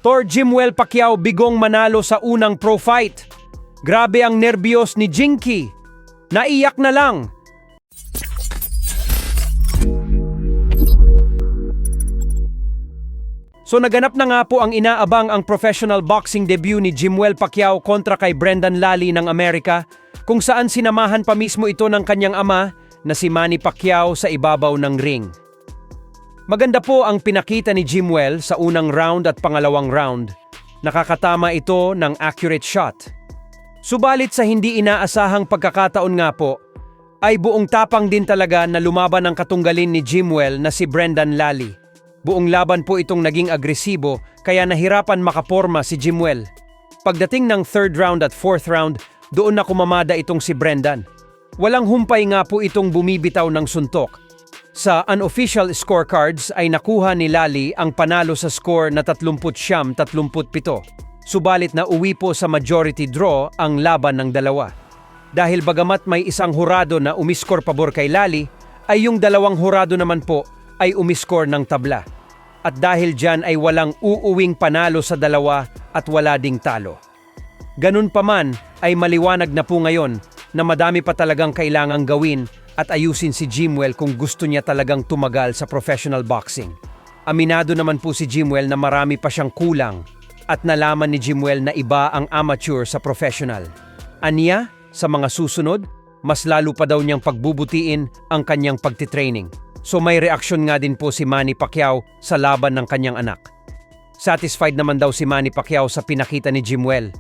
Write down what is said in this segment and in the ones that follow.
Jimwell Pacquiao bigong manalo sa unang pro fight. Grabe ang nerbiyos ni Jinky. Naiyak na lang. So naganap na nga po ang inaabang ang professional boxing debut ni Jimwell Pacquiao kontra kay Brendan Lally ng Amerika, kung saan sinamahan pa mismo ito ng kanyang ama na si Manny Pacquiao sa ibabaw ng ring. Maganda po ang pinakita ni Jimwell sa unang round at pangalawang round. Nakakatama ito ng accurate shot. Subalit sa hindi inaasahang pagkakataon nga po, ay buong tapang din talaga na lumaban ang katunggalin ni Jimwell na si Brendan Lally. Buong laban po itong naging agresibo kaya nahirapan makaporma si Jimwell. Pagdating ng third round at fourth round, doon na kumamada itong si Brendan. Walang humpay nga po itong bumibitaw ng suntok. Sa unofficial scorecards ay nakuha ni Lally ang panalo sa score na 30-37. Subalit na uwi po sa majority draw ang laban ng dalawa. Dahil bagamat may isang hurado na umiskor pabor kay Lally, ay yung dalawang hurado naman po ay umiskor ng tabla. At dahil dyan ay walang uuwing panalo sa dalawa at wala ding talo. Ganun pa man ay maliwanag na po ngayon na madami pa talagang kailangang gawin at ayusin si Jimwell kung gusto niya talagang tumagal sa professional boxing. Aminado naman po si Jimwell na marami pa siyang kulang at nalaman ni Jimwell na iba ang amateur sa professional. Aniya, sa mga susunod, mas lalo pa daw niyang pagbubutiin ang kanyang pagtitraining. So may reaksyon nga din po si Manny Pacquiao sa laban ng kanyang anak. Satisfied naman daw si Manny Pacquiao sa pinakita ni Jimwell.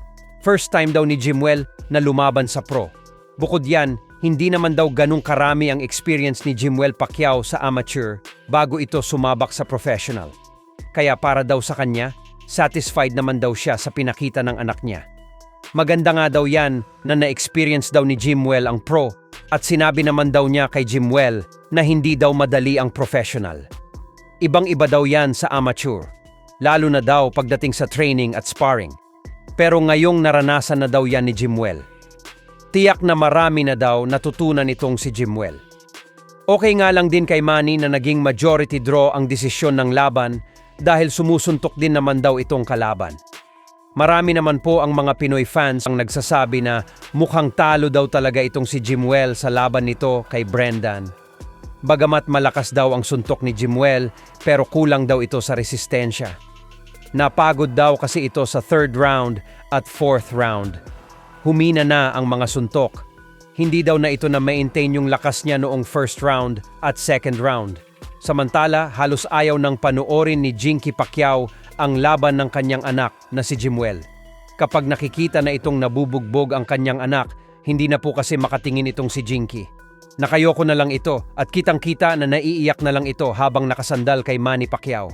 First time daw ni Jimwell na lumaban sa pro. Bukod yan, hindi naman daw ganung karami ang experience ni Jimwell Pacquiao sa amateur bago ito sumabak sa professional. Kaya para daw sa kanya, satisfied naman daw siya sa pinakita ng anak niya. Maganda nga daw yan na na-experience daw ni Jimwell ang pro at sinabi naman daw niya kay Jimwell na hindi daw madali ang professional. Ibang-iba daw yan sa amateur, lalo na daw pagdating sa training at sparring. Pero ngayong naranasan na daw yan ni Jimwell. Tiyak na marami na daw natutunan itong si Jimwell. Okay nga lang din kay Manny na naging majority draw ang desisyon ng laban dahil sumusuntok din naman daw itong kalaban. Marami naman po ang mga Pinoy fans ang nagsasabi na mukhang talo daw talaga itong si Jimwell sa laban nito kay Brendan. Bagamat malakas daw ang suntok ni Jimwell pero kulang daw ito sa resistensya. Napagod daw kasi ito sa third round at fourth round. Humina na ang mga suntok. Hindi daw na ito na maintain yung lakas niya noong first round at second round. Samantala, halos ayaw nang panoorin ni Jinky Pacquiao ang laban ng kanyang anak na si Jimwell. Kapag nakikita na itong nabubugbog ang kanyang anak, hindi na po kasi makatingin itong si Jinky. Nakayoko na lang ito at kitang-kita na naiiyak na lang ito habang nakasandal kay Manny Pacquiao.